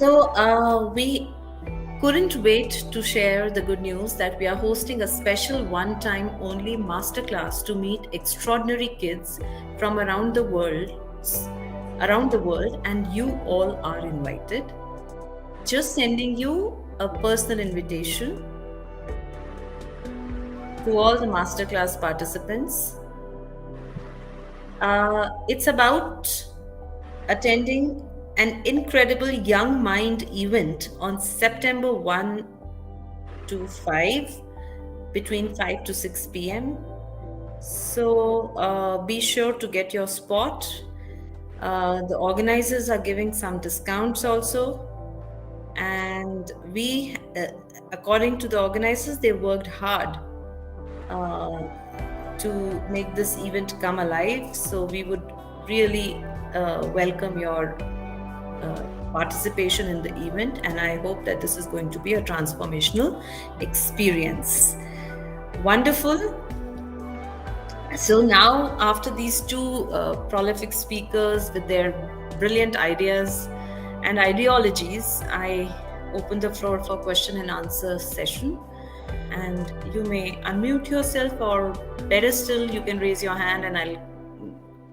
We couldn't wait to share the good news that we are hosting a special one-time only masterclass to meet extraordinary kids from around the world, and you all are invited. Just sending you a personal invitation to all the masterclass participants. It's about attending an incredible Young Mind event on September 1 to 5, between 5 to 6 p.m. So be sure to get your spot. The organizers are giving some discounts also. And according to the organizers, they worked hard to make this event come alive. So we would really welcome your participation in the event, and I hope that this is going to be a transformational experience. Wonderful. So now, after these two prolific speakers with their brilliant ideas and ideologies, I open the floor for question and answer session. And you may unmute yourself, or better still, you can raise your hand and I'll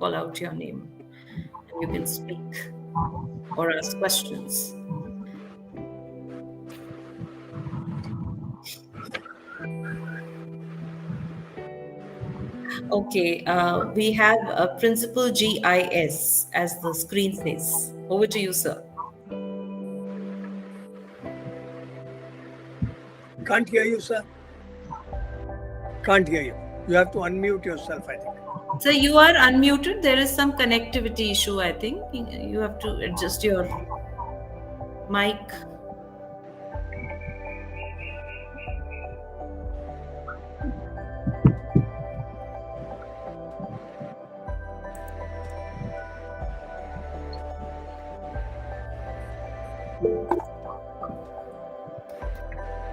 call out your name. And you can speak or ask questions. Okay, we have Principal GIS, as the screen says. Over to you, sir. Can't hear you, sir. Can't hear you. You have to unmute yourself, I think. Sir, you are unmuted. There is some connectivity issue, I think. You have to adjust your mic.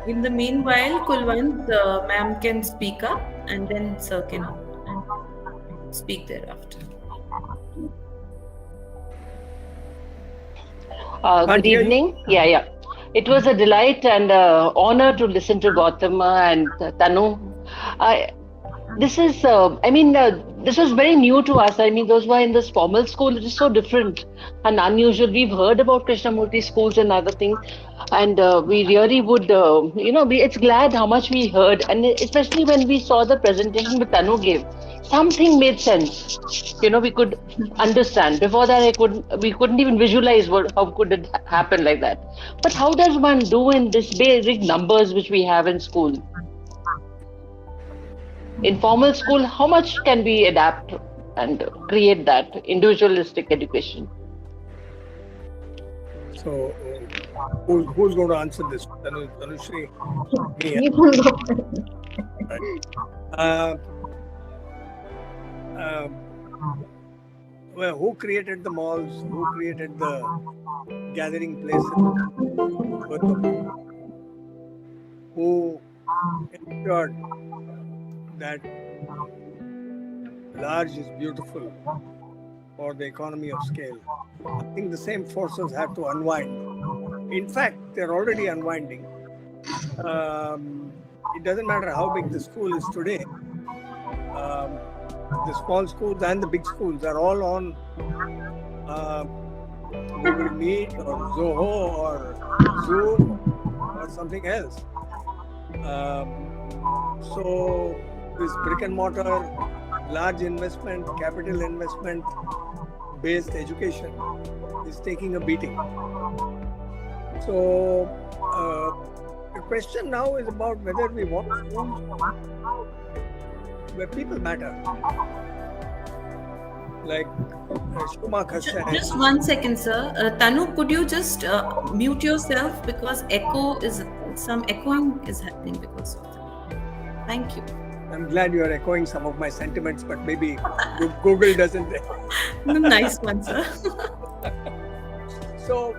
In the meanwhile, Kulwant, ma'am can speak up, and then sir can speak thereafter. Good evening. Yeah. It was a delight and honor to listen to Gautama and Tanu. This was very new to us. I mean, those were in this formal school. It is so different and unusual. We've heard about Krishnamurti schools and other things, and we really would, it's glad how much we heard, and especially when we saw the presentation that Tanu gave. Something made sense. We could understand. Before that, we couldn't even visualize how could it happen like that. But how does one do in this basic numbers which we have in school? In formal school, how much can we adapt and create that individualistic education? So, who's going to answer this? Tanushree? Well, who created the malls? Who created the gathering places? Who ensured that large is beautiful for the economy of scale? I think the same forces have to unwind. In fact, they're already unwinding. It doesn't matter how big the school is today. The small schools and the big schools are all on Google Meet or Zoho or Zoom or something else. So this brick and mortar, large investment, capital investment based education is taking a beating. So the question now is about whether we want schools where people matter. Like Schumacher said. Just 1 second, sir. Tanu, could you just mute yourself, because some echoing is happening because of that. Thank you. I'm glad you are echoing some of my sentiments, but maybe Google doesn't. Nice one, sir. So,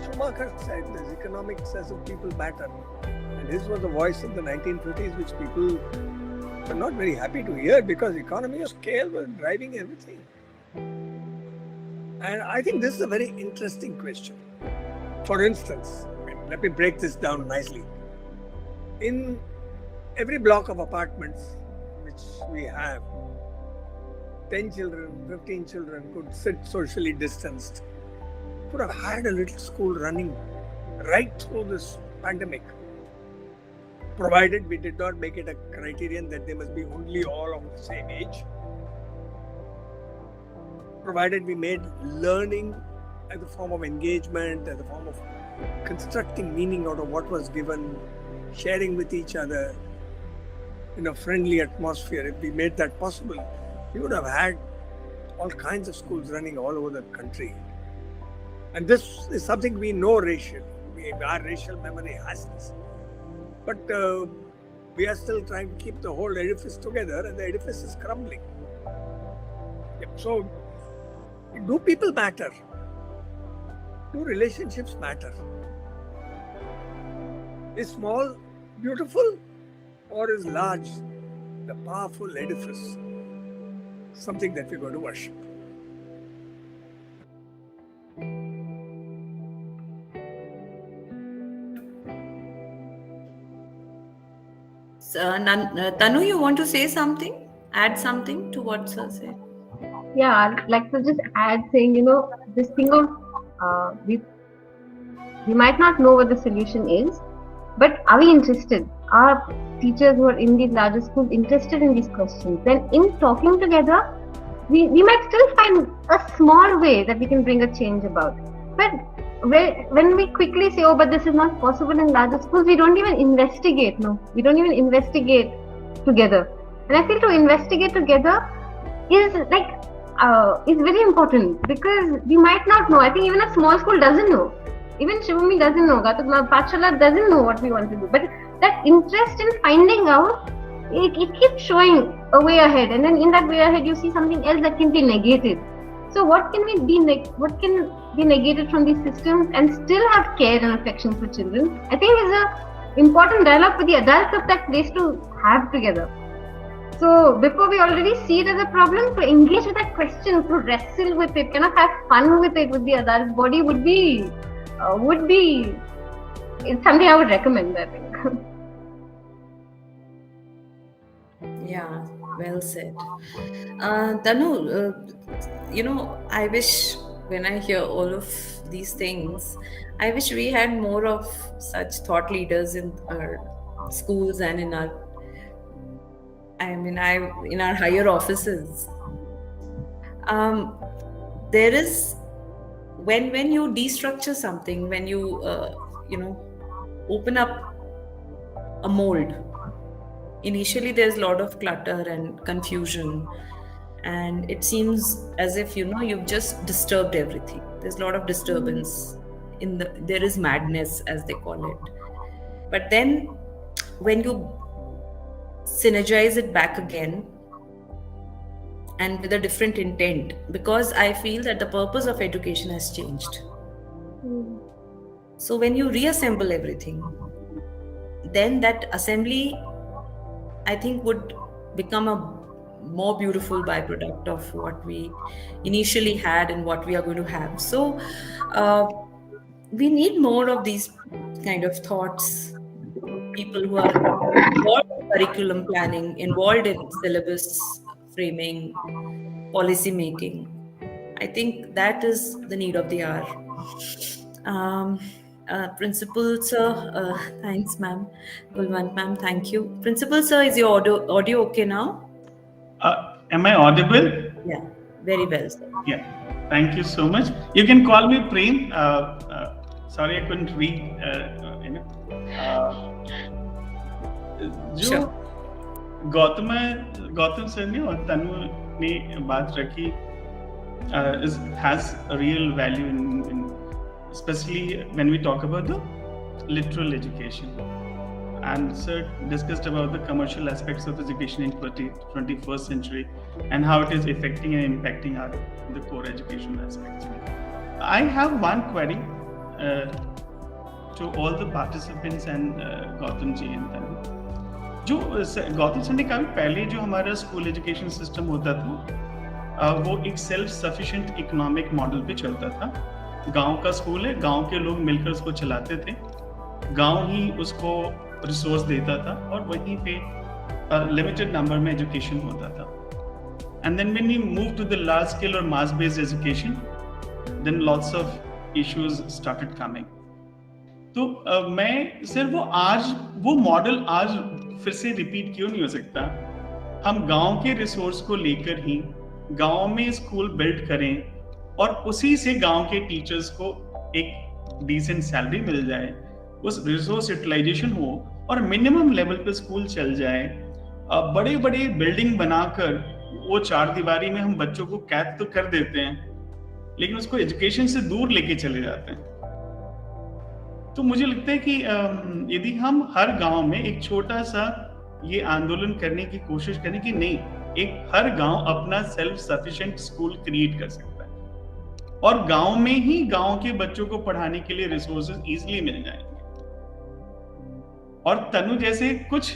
Schumacher said this, economics as of people matter. And his was the voice in the 1950s, which people were not very happy to hear, because economy of scale was driving everything. And I think this is a very interesting question. For instance, let me break this down nicely. In every block of apartments which we have, 10 children, 15 children could sit socially distanced, could have had a little school running right through this pandemic, provided we did not make it a criterion that they must be only all of the same age, provided we made learning as a form of engagement, as a form of constructing meaning out of what was given, sharing with each other in a friendly atmosphere. If we made that possible, we would have had all kinds of schools running all over the country. And this is something we know racial. Our racial memory has this. But we are still trying to keep the whole edifice together, and the edifice is crumbling. So, do people matter? Do relationships matter? Is small beautiful, or is large, the powerful edifice, something that we're going to worship? Tanu, you want to say something? Add something to what Sir said? Yeah, I'd like to just add saying, this thing of we might not know what the solution is, but are we interested? Are teachers who are in these larger schools interested in these questions? Then in talking together, we might still find a small way that we can bring a change about. But when we quickly say, oh, but this is not possible in larger schools, we don't even investigate. No, we don't even investigate together. And I feel to investigate together is very important, because we might not know. I think even a small school doesn't know. Even Shibumi doesn't know. Gautama, Pathashaala doesn't know what we want to do. But that interest in finding out, it keeps showing a way ahead. And then in that way ahead, you see something else that can be negated. So what can be negated from these systems and still have care and affection for children? I think is a important dialogue for the adults of that place to have together. So before we already see it as a problem, to engage with that question, to wrestle with it, kind of have fun with it with the adult body would be it's something I would recommend, I think. Yeah, well said. Tanu, I wish when I hear all of these things, I wish we had more of such thought leaders in our schools and in our higher offices. There is when you destructure something, when you open up a mold. Initially, there's a lot of clutter and confusion, and it seems as if you've just disturbed everything. There's a lot of disturbance there is madness, as they call it. But then, when you synergize it back again, and with a different intent, because I feel that the purpose of education has changed. So when you reassemble everything, then that assembly, I think, would become a more beautiful byproduct of what we initially had and what we are going to have. So we need more of these kind of thoughts, people who are involved in curriculum planning, involved in syllabus framing, policy making. I think that is the need of the hour. Principal Sir, thanks ma'am. Kulwant ma'am, thank you. Principal Sir, is your audio okay now? Am I audible? Yeah, very well, sir. Yeah, thank you so much. You can call me Prem. Sorry, I couldn't read. Sure. Gautam sir ने और तनु ने बात रखी has a real value in especially when we talk about the literal education. And sir discussed about the commercial aspects of education in 21st century and how it is affecting and impacting the core education aspects. I have one query to all the participants and Gautam ji and Tanu. जो Gautam sir ने कहा पहले जो हमारा school education system होता था वो एक सेल्फ सफिशिएंट इकोनॉमिक मॉडल पे चलता था। गांव का स्कूल है, गांव के लोग मिलकर उसको चलाते थे, गांव ही उसको रिसोर्स देता था और वहीं पे लिमिटेड नंबर में एजुकेशन होता था। And then when we move to the large scale और mass based education, then lots of issues started coming. तो मैं सर वो मॉडल आज फिर से रिपीट क्यों नहीं हो सकता? हम गांव के रिसोर्स को लेकर ही गांव में स्कूल बिल्ड करें और उसी से गांव के टीचर्स को एक डिसेंट सैलरी मिल जाए, उस रिसोर्स यूटिलाइजेशन हो और मिनिमम लेवल पे स्कूल चल जाए। बड़े बड़े बिल्डिंग बनाकर वो चार दीवारी में हम बच्चों को कैद तो कर देते हैं, लेकिन उसको एजुकेशन से दूर लेके चले जाते हैं। तो मुझे लगता है कि यदि हम हर गांव में एक छोटा सा ये आंदोलन करने की कोशिश करें कि नहीं, एक हर गांव अपना सेल्फ सफिशिएंट स्कूल क्रिएट कर सकता है और गांव में ही गांव के बच्चों को पढ़ाने के लिए रिसोर्सेज इजीली मिल जाएंगे, और तनु जैसे कुछ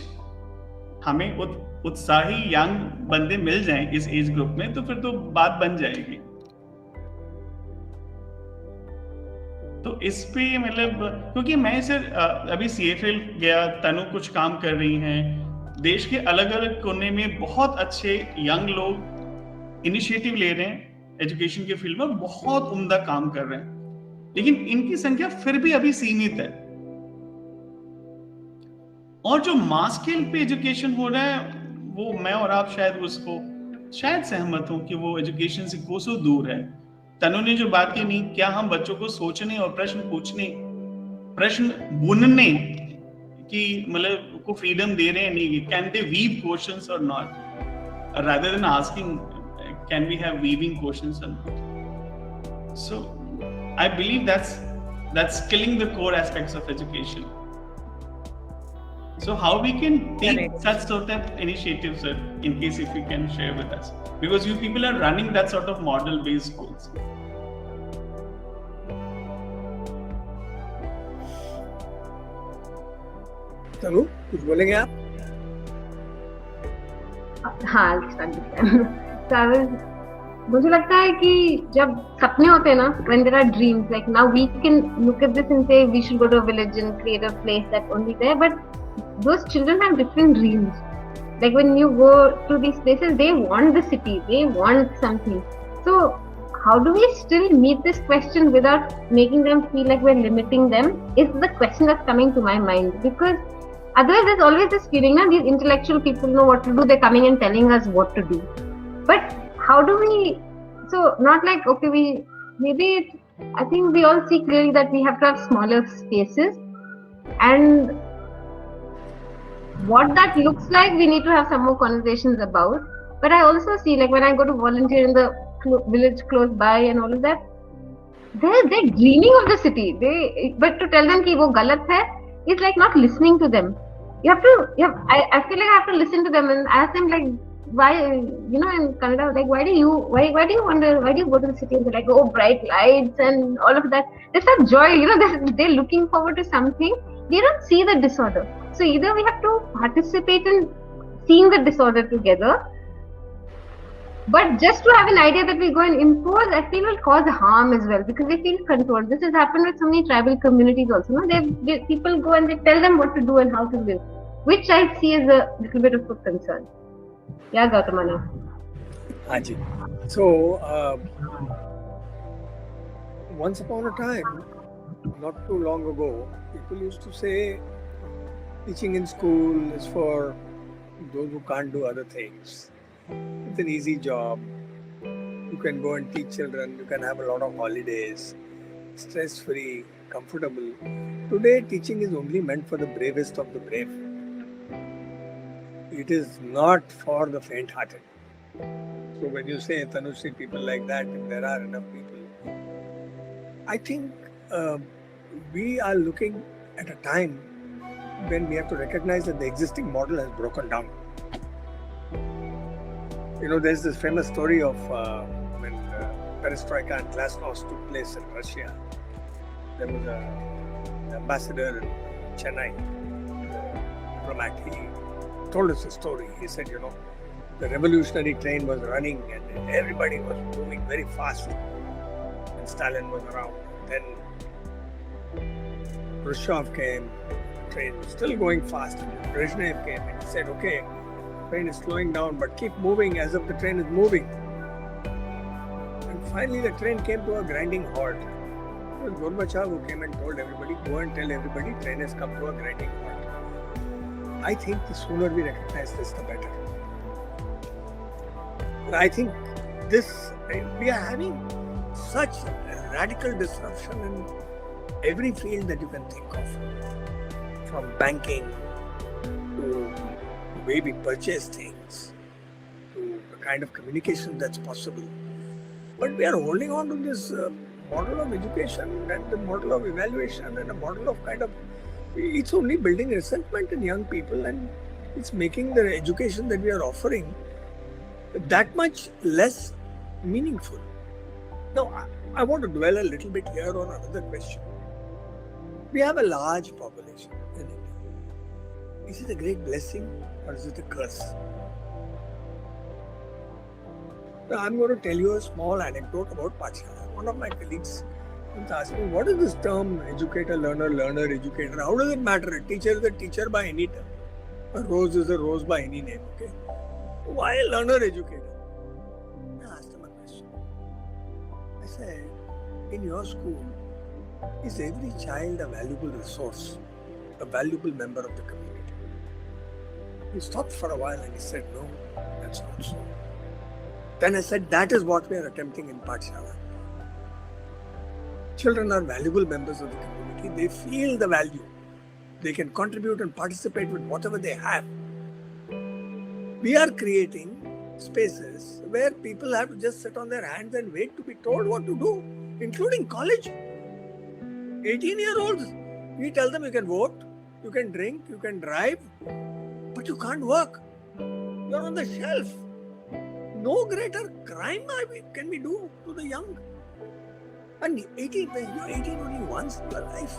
हमें उत्साही यंग बंदे मिल जाएं इस एज ग्रुप में, तो फिर तो बात बन जाएगी। तो इस पे मतलब, क्योंकि मैं सर अभी CFL गया, तनु कुछ काम कर रही हैं, देश के अलग अलग कोने में बहुत अच्छे यंग लोग इनिशिएटिव ले रहे हैं एजुकेशन के फील्ड में, बहुत उम्दा काम कर रहे हैं, लेकिन इनकी संख्या फिर भी अभी सीमित है। और जो मास स्केल पे एजुकेशन हो रहा है, वो मैं और आप शायद उसको शायद सहमत हूं कि वो एजुकेशन से कोसों दूर है। तनु ने जो बात की, नहीं क्या हम बच्चों को सोचने और प्रश्न पूछने, प्रश्न बुनने की मतलब को फ्रीडम दे रहे हैं? नहीं, कैन दे वीव क्वेश्चंस और not, rather than asking can we have weaving questions or not. So I believe that's killing the core aspects of education. So how we can take such sort of initiatives, sir, in case if you can share with us, because you people are running that sort of model based schools. तनु कुछ बोलेंगे आप? हाँ, मुझे लगता है कि जब सपने होते हैं ना, when there are dreams, like now we can look at this and say we should go to a village and create a place that's only there, but those children have different dreams. Like when you go to these places, they want the city, they want something. So how do we still meet this question without making them feel like we're limiting them, is the question that's coming to my mind. Because otherwise there's always this feeling that these intellectual people know what to do, they're coming and telling us what to do. But how do we, so not like, okay, I think we all see clearly that we have to have smaller spaces, and what that looks like, we need to have some more conversations about. But I also see, like when I go to volunteer in the village close by and all of that, they're dreaming of the city. But to tell them ki wo galat hai, it's like not listening to them. I feel like I have to listen to them and ask them, like, why, in Kannada, like, why do you go to the city? And they're like, oh, bright lights and all of that. There's that joy, they're looking forward to something. They don't see the disorder. So either we have to participate in seeing the disorder together, but just to have an idea that we go and impose, I feel will cause harm as well, because they feel controlled. This has happened with so many tribal communities also. No? People go and they tell them what to do and how to live, which I see as a little bit of a concern. Yeah, Gautama. Haji. So, once upon a time, not too long ago, people used to say teaching in school is for those who can't do other things. It's an easy job. You can go and teach children. You can have a lot of holidays, stress-free, comfortable. Today, teaching is only meant for the bravest of the brave. It is not for the faint-hearted. So when you say, Tanushree, people like that, if there are enough people, I think we are looking at a time when we have to recognize that the existing model has broken down. There's this famous story of when Perestroika and Glasnost took place in Russia. There was an ambassador in Chennai, diplomat. He told us a story. He said, the revolutionary train was running and everybody was moving very fast. And Stalin was around. Then Khrushchev came, train was still going fast. And Brezhnev came and he said, okay, train is slowing down, but keep moving as if the train is moving. And finally the train came to a grinding halt. It was Gorbachev who came and told everybody, go and tell everybody train has come to a grinding halt. I think the sooner we recognize this, the better. I think we are having such radical disruption in every field that you can think of. From banking to the way we purchase things, to the kind of communication that's possible. But we are holding on to this model of education and the model of evaluation and a model of it's only building resentment in young people, and it's making the education that we are offering that much less meaningful. Now, I want to dwell a little bit here on another question. We have a large population in India. Is it a great blessing or is it a curse? Now, I'm going to tell you a small anecdote about Pathashaala. One of my colleagues once asked me, what is this term educator, learner, learner, educator? How does it matter? A teacher is a teacher by any term. A rose is a rose by any name. Okay? Why a learner educator? I asked him a question. I said, in your school, is every child a valuable resource, a valuable member of the community? He stopped for a while and he said, no, that's not so. Then I said, that is what we are attempting in Pathashaala. Children are valuable members of the community. They feel the value. They can contribute and participate with whatever they have. We are creating spaces where people have to just sit on their hands and wait to be told what to do, including college. 18-year-olds, we tell them you can vote, you can drink, you can drive, but you can't work. You're on the shelf. No greater crime can we do to the young. And you're 18 only once in your life.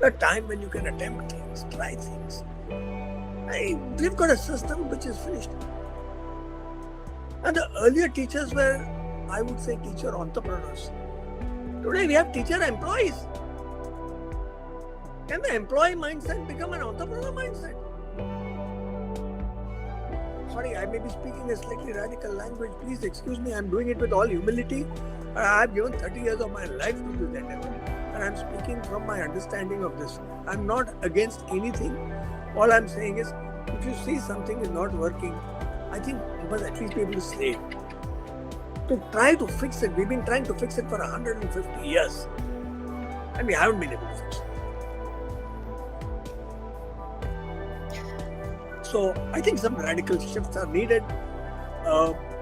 A time when you can attempt things, try things. We've got a system which is finished. And the earlier teachers were, I would say, teacher entrepreneurs. Today we have teacher employees. Can the employee mindset become an entrepreneur mindset? Sorry, I may be speaking a slightly radical language. Please excuse me. I'm doing it with all humility. I have given 30 years of my life to this endeavor. And I'm speaking from my understanding of this. I'm not against anything. All I'm saying is, if you see something is not working, I think you must at least be able to say it. To try to fix it. We've been trying to fix it for 150 years. And we haven't been able to fix it. So I think some radical shifts are needed.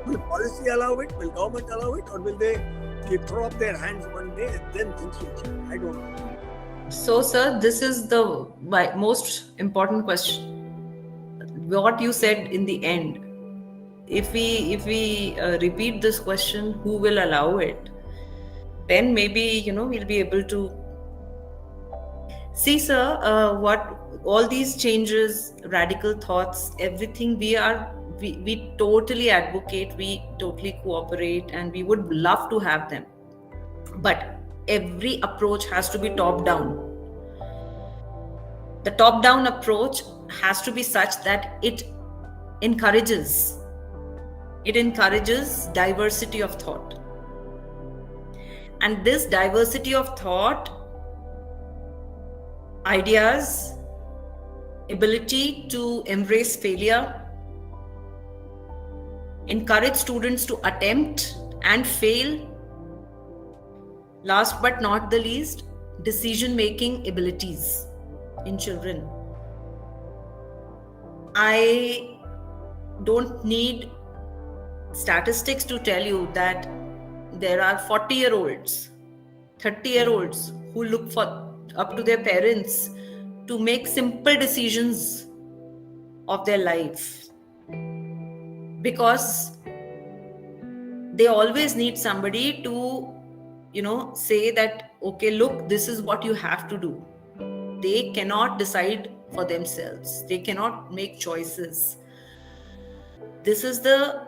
Will policy allow it? Will government allow it? Or will they throw up their hands one day and then things will change? I don't know. So, sir, this is the most important question. What you said in the end. If we repeat this question, who will allow it? Then maybe we'll be able to see, sir. What all these changes, radical thoughts, everything we totally advocate, we totally cooperate, and we would love to have them. But every approach has to be top down. The top down approach has to be such that it encourages diversity of thought. And this diversity of thought, ideas, ability to embrace failure, encourage students to attempt and fail. Last but not the least, decision-making abilities in children. I don't need statistics to tell you that there are 40-year-olds, 30-year-olds who look up to their parents to make simple decisions of their life, because they always need somebody to say that, okay, look, this is what you have to do. They cannot decide for themselves. They cannot make choices. This is the,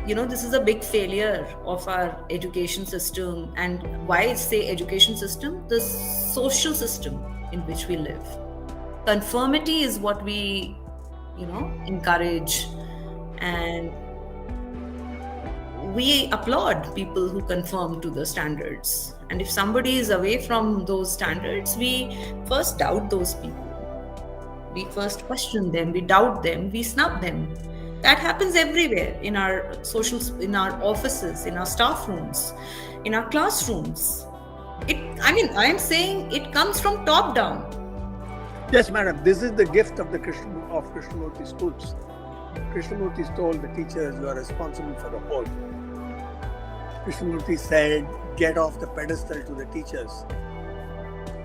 this is a big failure of our education system. And why I say education system? The social system in which we live. Conformity is what we, encourage, and we applaud people who conform to the standards. And if somebody is away from those standards, we first doubt those people. We first question them, we doubt them, we snub them. That happens everywhere, in our in our offices, in our staff rooms, in our classrooms. I'm saying it comes from top down. Yes, madam. This is the gift of the Krishnamurti schools. Krishnamurti told the teachers, you are responsible for the whole. Krishnamurti said, get off the pedestal to the teachers.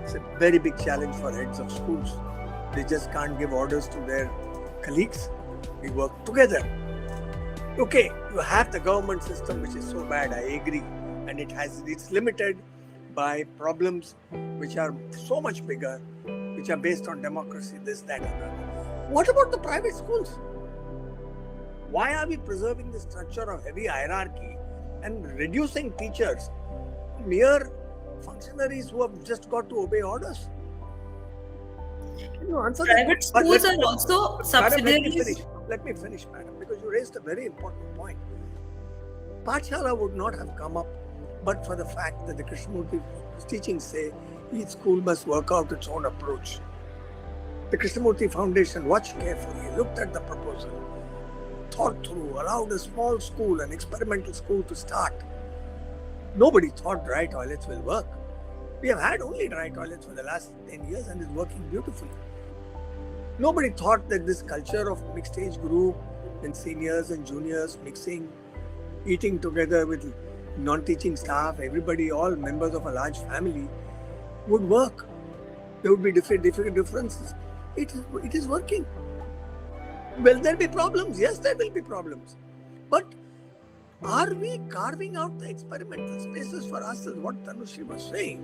It's a very big challenge for heads of schools. They just can't give orders to their colleagues. We work together. Okay, you have the government system, which is so bad, I agree. And it's limited by problems which are so much bigger, which are based on democracy, this, that, and that. What about the private schools? Why are we preserving the structure of heavy hierarchy and reducing teachers, mere functionaries who have just got to obey orders? Private schools are also subsidiaries. Let me finish, madam, because you raised a very important point. Pathashaala would not have come up but for the fact that the Krishnamurti teachings say each school must work out its own approach. The Krishnamurti Foundation watched carefully, looked at the proposal, thought through, allowed a small school, an experimental school to start. Nobody thought dry toilets will work. We have had only dry toilets for the last 10 years and it's working beautifully. Nobody thought that this culture of mixed age group and seniors and juniors mixing, eating together with non-teaching staff, everybody, all members of a large family, would work. There would be different differences. It is working. Will there be problems? Yes, there will be problems. But are we carving out the experimental spaces for us, is what Tanushree was saying.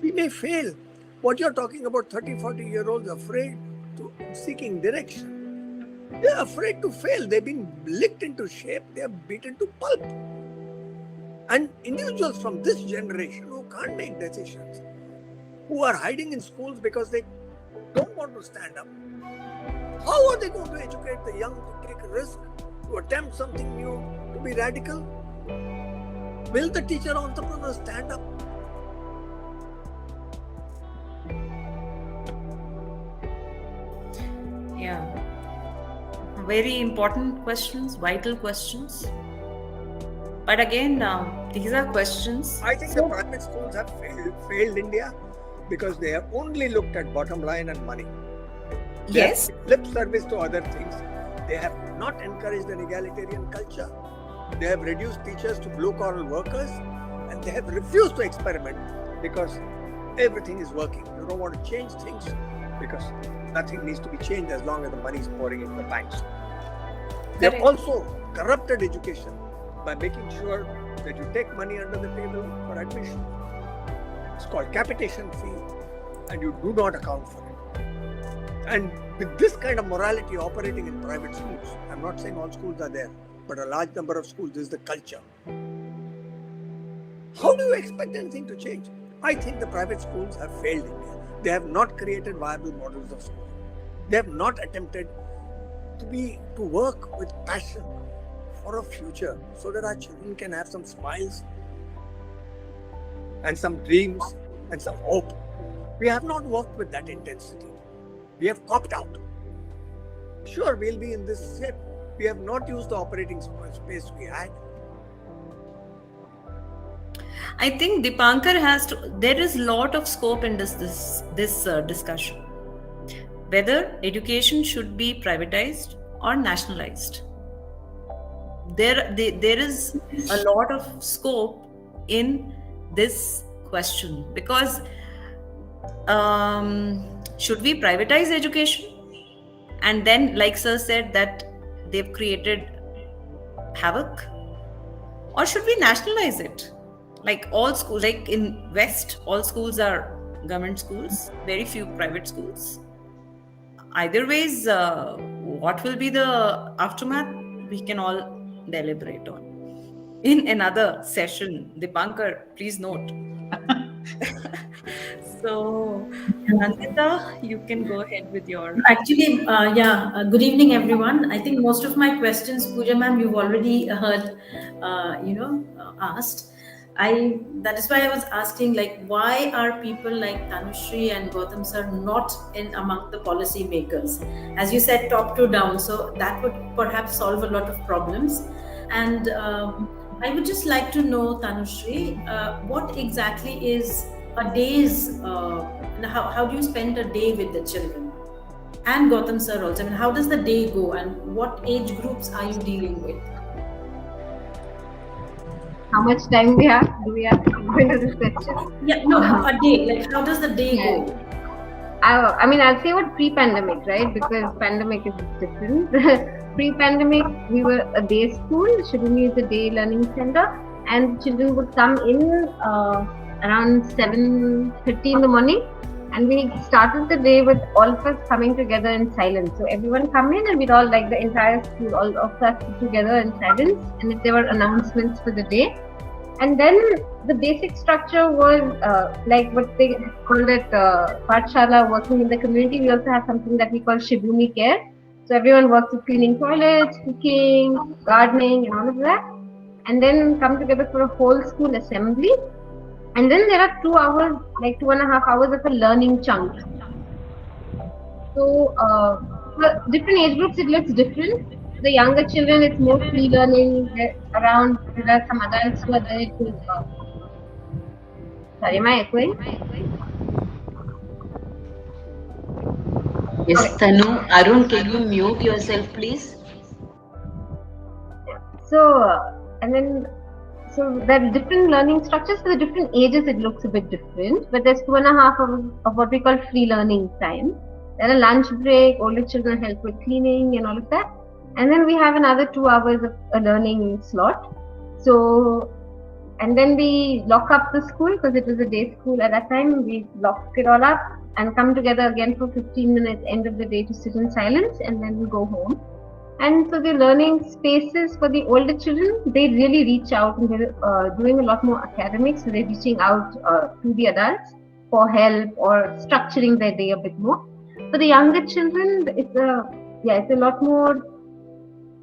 We may fail. What you're talking about, 30, 40-year-olds afraid to seeking direction. They're afraid to fail. They've been licked into shape. They're beaten to pulp. And individuals from this generation who can't make decisions, who are hiding in schools because they don't want to stand up. How are they going to educate the young to take a risk, to attempt something new, to be radical? Will the teacher entrepreneur stand up? Yeah. Very important questions, vital questions. But again, these are questions. I think the private schools have failed India because they have only looked at bottom line and money. They Yes. have lip service to other things. They have not encouraged an egalitarian culture. They have reduced teachers to blue-collar workers, and they have refused to experiment because everything is working. You don't want to change things because nothing needs to be changed as long as the money is pouring into the banks. They have also corrupted education by making sure that you take money under the table for admission. It's called capitation fee, and you do not account for it. And with this kind of morality operating in private schools, I'm not saying all schools are there, but a large number of schools, this is the culture. How do you expect anything to change? I think the private schools have failed India. They have not created viable models of school. They have not attempted to work with passion for a future so that our children can have some smiles and some dreams and some hope. We have not worked with that intensity. We have copped out. Sure, we'll be in this shape. We have not used the operating space we had. I think Dipankar there is a lot of scope in this discussion. Whether education should be privatized or nationalized. There is a lot of scope in this question because should we privatize education? And then, like Sir said, that they've created havoc, or should we nationalize it? Like all schools, like in West, all schools are government schools, very few private schools. Either ways, what will be the aftermath, we can all deliberate on in another session. Dipankar, please note. So, Nandita, you can go ahead with your. Actually, good evening, everyone. I think most of my questions, Pooja ma'am, you've already heard, asked. That is why I was asking, like, why are people like Tanushree and Gautam sir not in among the policy makers? As you said, top to down, so that would perhaps solve a lot of problems. And I would just like to know, Tanushree, what exactly is a day's, how do you spend a day with the children? And Gautam sir also, I mean, how does the day go and what age groups are you dealing with? How much time we have? Do we have to go into this question? Yeah, no, a day. Like, how does the day go? I mean, I'll say what pre-pandemic, right? Because pandemic is different. Pre-pandemic, we were a day school. Shibumi is a day learning center, and children would come in around 7:30 in the morning, and we started the day with all of us coming together in silence. So everyone come in, and we'd all, like the entire school, all of us sit together in silence. And if there were announcements for the day, and then the basic structure was like what they called it Pathashaala, working in the community. We also have something that we call Shibumi care. So everyone works with cleaning toilets, cooking, gardening, and all of that. And then come together for a whole school assembly. And then there are 2 hours, like 2.5 hours of a learning chunk. So for different age groups, it looks different. The younger children, it's more free learning. There are some adults who are there to. Sorry, am I echoing? Yes, Tanu. Arun, can you mute yourself, please? So, and then, so there are different learning structures for the different ages. It looks a bit different, but there's 2.5 hours of what we call free learning time. There are lunch break. Older children help with cleaning and all of that. And then we have another 2 hours of a learning slot. So, and then we lock up the school because it was a day school at that time. We lock it all up and come together again for 15 minutes end of the day to sit in silence, and then we go home. And so the learning spaces for the older children, they really reach out, and they're doing a lot more academics. So they're reaching out to the adults for help or structuring their day a bit more. For the younger children, it's a lot more.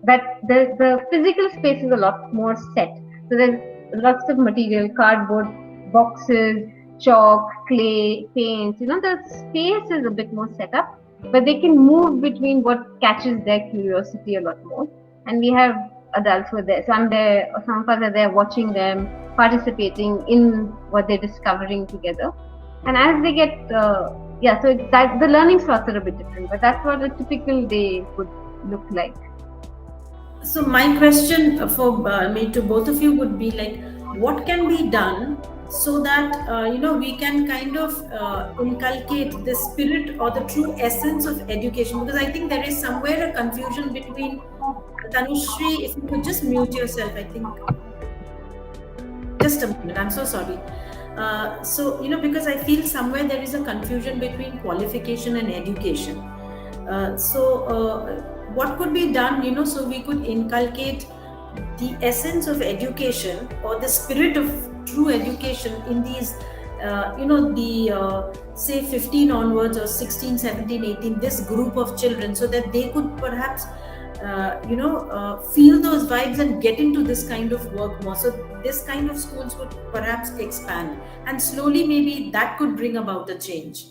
That the physical space is a lot more set. So there's lots of material, cardboard, boxes, chalk, clay, paints. The space is a bit more set up, but they can move between what catches their curiosity a lot more. And we have adults who are there. So I'm there, or some of us are there watching them, participating in what they're discovering together. And as they get, so that the learning slots are a bit different, but that's what a typical day would look like. So my question for me to both of you would be like, what can be done so that we can kind of inculcate the spirit or the true essence of education? Because I think there is somewhere a confusion between Tanushree. If you could just mute yourself, I think. Just a moment. I'm so sorry. Because I feel somewhere there is a confusion between qualification and education. What could be done, so we could inculcate the essence of education or the spirit of true education in these, say 15 onwards or 16, 17, 18, this group of children, so that they could perhaps, feel those vibes and get into this kind of work more. So this kind of schools would perhaps expand, and slowly maybe that could bring about a change.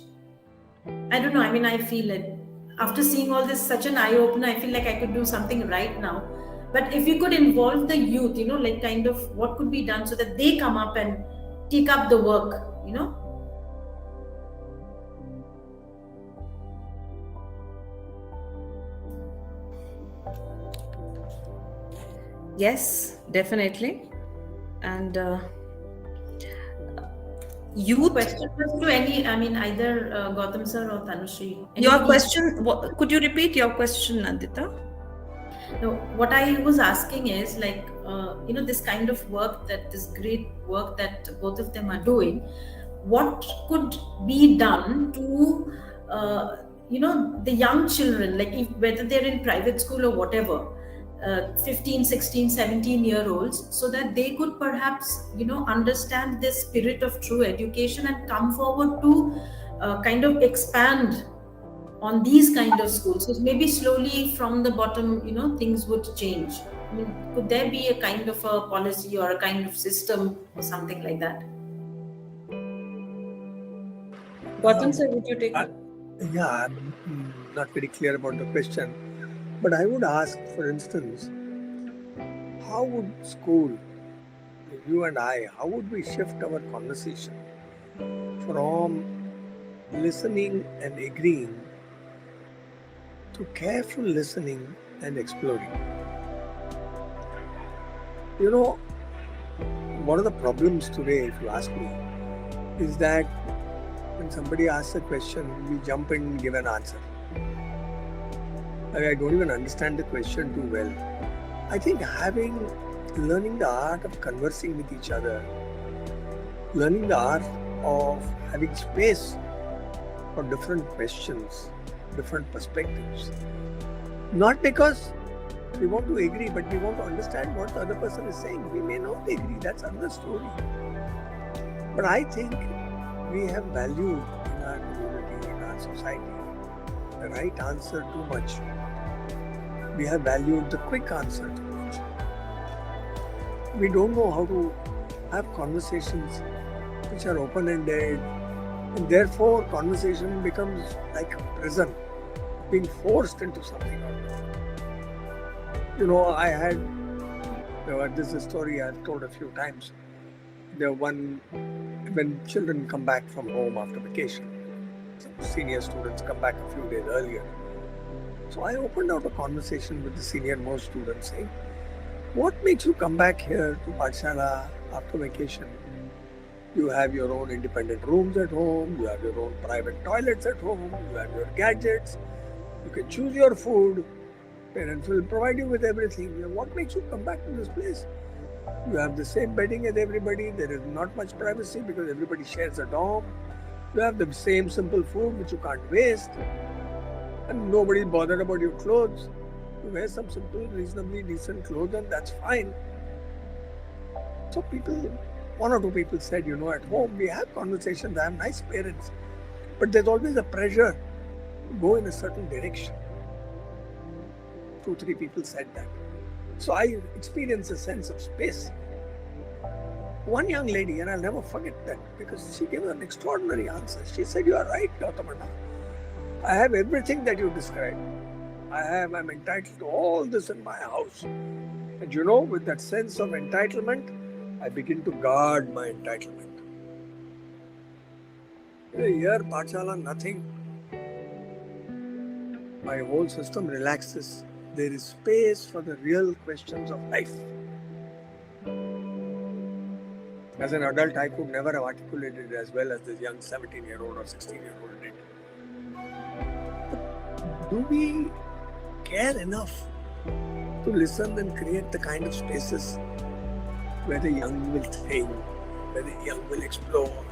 I don't know. I mean, I feel it. After seeing all this, such an eye-opener, I feel like I could do something right now. But if we could involve the youth, like kind of what could be done so that they come up and take up the work, Yes, definitely. And youth question to any, I mean, either Gautam sir or Tanushree. Your question, could you repeat your question, Nandita? No, what I was asking is like, this kind of work, this great work that both of them are doing, what could be done to, the young children, like whether they're in private school or whatever, 15, 16, 17-year-olds, so that they could perhaps understand this spirit of true education and come forward to kind of expand on these kind of schools. So maybe slowly from the bottom, things would change. I mean, could there be a kind of a policy or a kind of system or something like that? Gautam sir, would you take it? Yeah, I'm not very clear about the question, but I would ask, for instance, how would school, you and I, how would we shift our conversation from listening and agreeing to careful listening and exploring? One of the problems today, if you ask me, is that when somebody asks a question, we jump in and give an answer. I don't even understand the question too well. I think learning the art of conversing with each other, learning the art of having space for different questions, different perspectives. Not because we want to agree, but we want to understand what the other person is saying. We may not agree, that's another story. But I think we have valued in our community, in our society, the right answer too much. We have valued the quick answer too much. We don't know how to have conversations which are open-ended, and therefore conversation becomes like a prison, being forced into something. This is a story I've told a few times. When children come back from home after vacation, some senior students come back a few days earlier. So I opened out a conversation with the senior most students saying, what makes you come back here to Pathashaala after vacation? You have your own independent rooms at home, you have your own private toilets at home, you have your gadgets, you can choose your food, parents will provide you with everything. What makes you come back to this place? You have the same bedding as everybody, there is not much privacy because everybody shares a dorm. You have the same simple food which you can't waste, and nobody is bothered about your clothes. You wear some simple, reasonably decent clothes and that's fine. So one or two people said, at home we have conversations, I have nice parents, but there's always a pressure to go in a certain direction. 2-3 people said that. So I experienced a sense of space. One young lady, and I'll never forget that because she gave an extraordinary answer. She said, you are right, Gautama. I have everything that you described. I'm entitled to all this in my house. And with that sense of entitlement, I begin to guard my entitlement. Here, Pathashaala, nothing. My whole system relaxes. There is space for the real questions of life. As an adult, I could never have articulated it as well as this young 17-year-old or 16-year-old did. But do we care enough to listen and create the kind of spaces where the young will think, where the young will explore,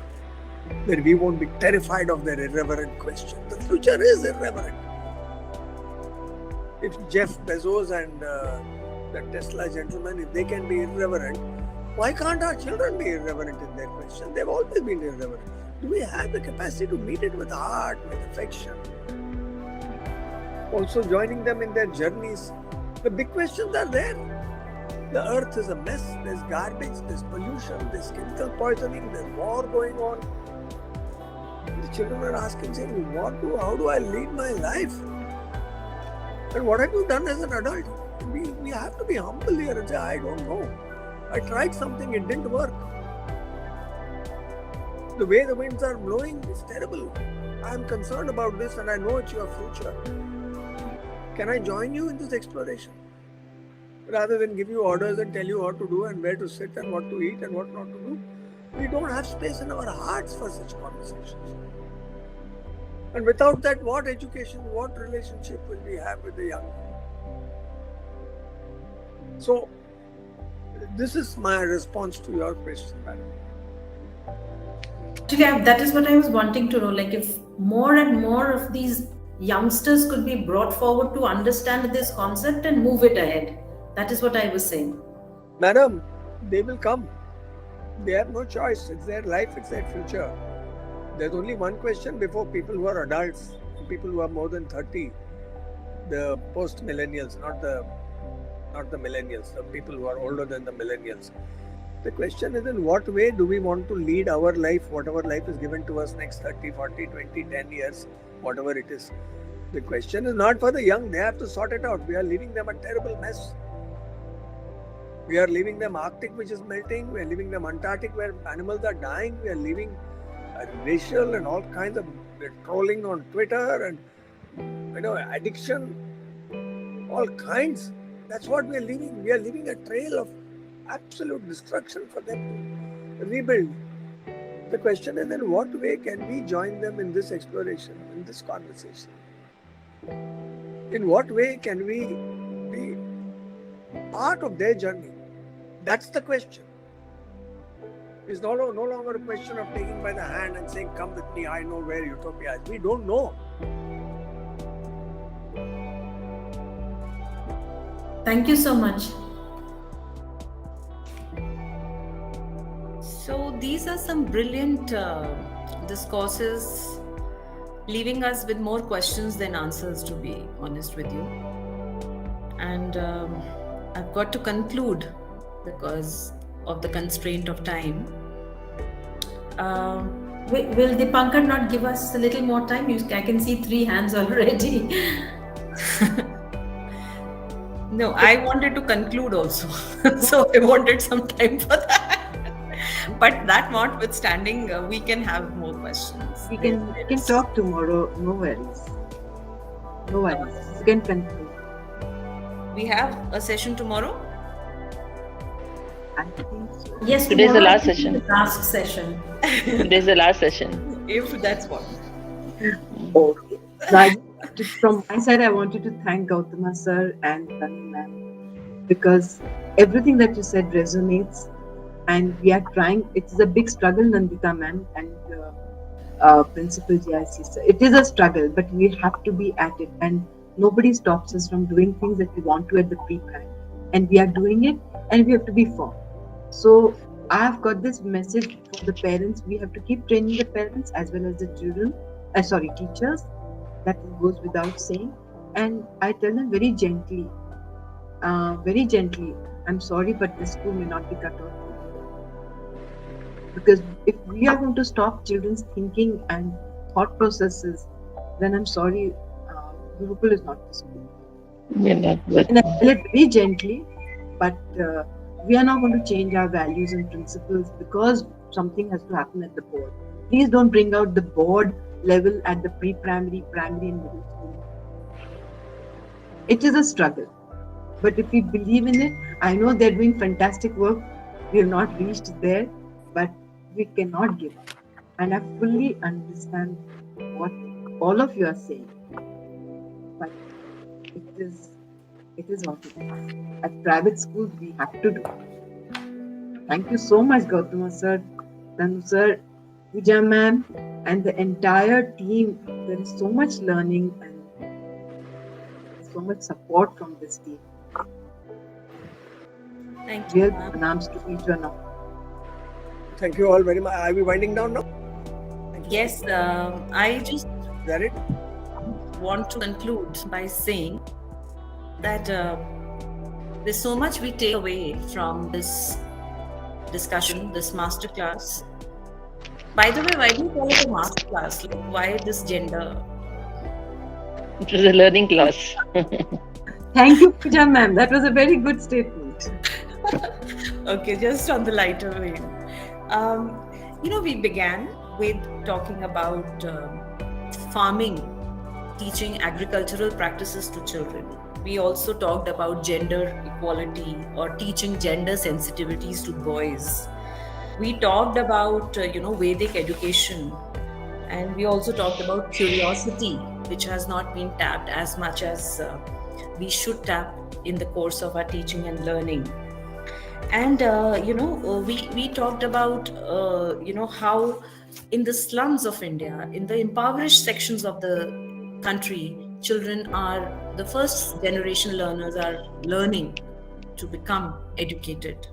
where we won't be terrified of their irreverent questions? The future is irreverent. If Jeff Bezos and the Tesla gentleman, if they can be irreverent, why can't our children be irreverent in their questions? They've always been irreverent. Do we have the capacity to meet it with heart, with affection? Also joining them in their journeys. The big questions are there. The earth is a mess, there's garbage, there's pollution, there's chemical poisoning, there's war going on. The children are asking, saying, how do I lead my life? And what have you done as an adult? We have to be humble here and say, I don't know. I tried something, it didn't work. The way the winds are blowing is terrible. I am concerned about this and I know it's your future. Can I join you in this exploration? Rather than give you orders and tell you what to do and where to sit and what to eat and what not to do. We don't have space in our hearts for such conversations. And without that, what education, what relationship will we have with the young? So, this is my response to your question, madam. Actually, that is what I was wanting to know. Like, if more and more of these youngsters could be brought forward to understand this concept and move it ahead. That is what I was saying. Madam, they will come. They have no choice. It's their life, it's their future. There's only one question before people who are adults, people who are more than 30, the post-millennials, not the millennials, the people who are older than the millennials. The question is, in what way do we want to lead our life, whatever life is given to us next 30, 40, 20, 10 years, whatever it is. The question is not for the young. They have to sort it out. We are leaving them a terrible mess. We are leaving them Arctic, which is melting. We are leaving them Antarctic, where animals are dying. We are leaving racial and all kinds of trolling on Twitter and addiction, all kinds. That's what we are leaving. We are leaving a trail of absolute destruction for them to rebuild. The question is, in what way can we join them in this exploration, in this conversation? In what way can we be part of their journey? That's the question. It's no longer a question of taking by the hand and saying, come with me, I know where utopia is. We don't know. Thank you so much. So these are some brilliant discourses, leaving us with more questions than answers, to be honest with you. And I've got to conclude because of the constraint of time. Will Dipankar not give us a little more time? I can see 3 hands already. No, I wanted to conclude also. So I wanted some time for that. But that notwithstanding, we can have more questions. We can talk tomorrow. No worries. No worries. You can conclude. We have a session tomorrow. I think so. Yes, Today's the tomorrow last is session. The last session. This is the last session. If that's what. Okay. So from my side, I wanted to thank Gautama sir and Tanu ma'am, because everything that you said resonates, and we are trying. It is a big struggle, Nandita ma'am and Principal GIC sir. It is a struggle, but we have to be at it, and nobody stops us from doing things that we want to at the pre-prime, and we are doing it, and we have to be firm. So I have got this message for the parents. We have to keep training the parents as well as the children. Teachers. That goes without saying. And I tell them very gently, I'm sorry, but this school may not be cut off for you. Because if we are going to stop children's thinking and thought processes, then I'm sorry, Gurukul is not the school. And I tell it very gently, but we are not going to change our values and principles because something has to happen at the board. Please don't bring out the board level at the pre-primary, primary and middle school. It is a struggle. But if we believe in it, I know they're doing fantastic work. We have not reached there, but we cannot give up. And I fully understand what all of you are saying. But it is what it is. At private schools, we have to do it. Thank you so much, Gautama sir, Tanu sir, Pooja ma'am, and the entire team. There is so much learning and so much support from this team. Thank you. Real pranams to each one of you. Thank you all very much. Are we winding down now? Yes, I just Is that it? want to conclude by saying that there's so much we take away from this discussion, this masterclass. By the way, why do you call it a masterclass? Like, why this gender? It was a learning class. Thank you, Pooja ma'am. That was a very good statement. Okay, just on the lighter vein. We began with talking about farming, teaching agricultural practices to children. We also talked about gender equality or teaching gender sensitivities to boys. We talked about, Vedic education, and we also talked about curiosity, which has not been tapped as much as we should tap in the course of our teaching and learning. And we talked about how in the slums of India, in the impoverished sections of the country, children are the first generation learners, are learning to become educated.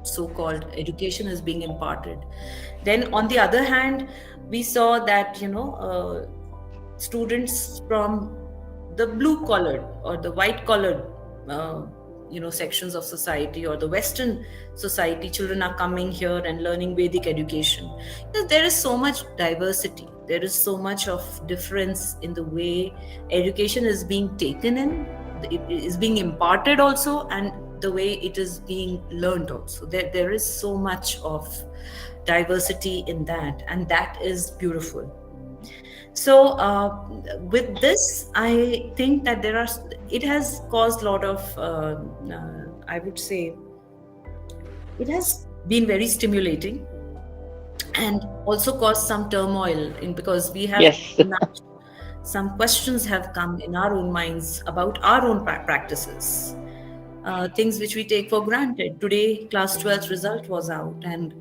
So-called education is being imparted. Then on the other hand, we saw that students from the blue collared or the white collared sections of society, or the Western society, children are coming here and learning Vedic education. There is so much diversity, there is so much of difference in the way education is being taken in, it is being imparted also, and the way it is being learned also. There is so much of diversity in that, and that is beautiful. So with this, I think that it has caused a lot of, I would say, it has been very stimulating and also caused some turmoil because we have some questions have come in our own minds about our own practices. Things which we take for granted. Today, class 12th result was out, and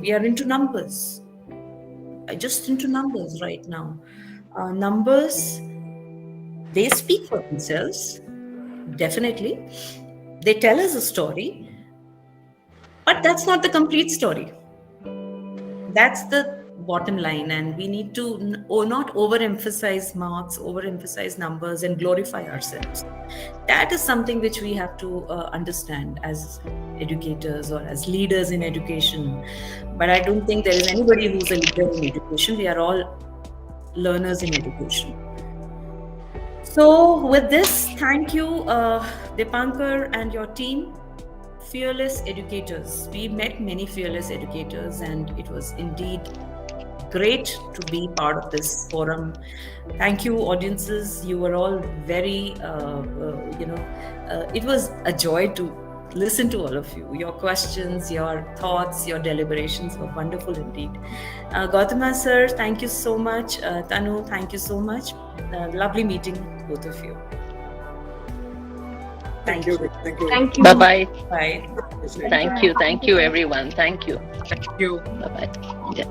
we are into numbers. Just into numbers right now. Numbers, they speak for themselves, definitely. They tell us a story, but that's not the complete story. That's the bottom line, and we need to not overemphasize marks, overemphasize numbers, and glorify ourselves. That is something which we have to understand as educators or as leaders in education. But I don't think there is anybody who's a leader in education. We are all learners in education. So with this, thank you, Dipankar and your team. Fearless educators. We met many fearless educators, and it was indeed great to be part of this forum. Thank you, audiences. You were all very, it was a joy to listen to all of you. Your questions, your thoughts, your deliberations were wonderful indeed. Gautama sir, thank you so much. Tanu, thank you so much. Lovely meeting both of you. Thank you. Thank you. Bye-bye. Bye. Thank you everyone. Thank you. Thank you. Bye-bye. Yeah.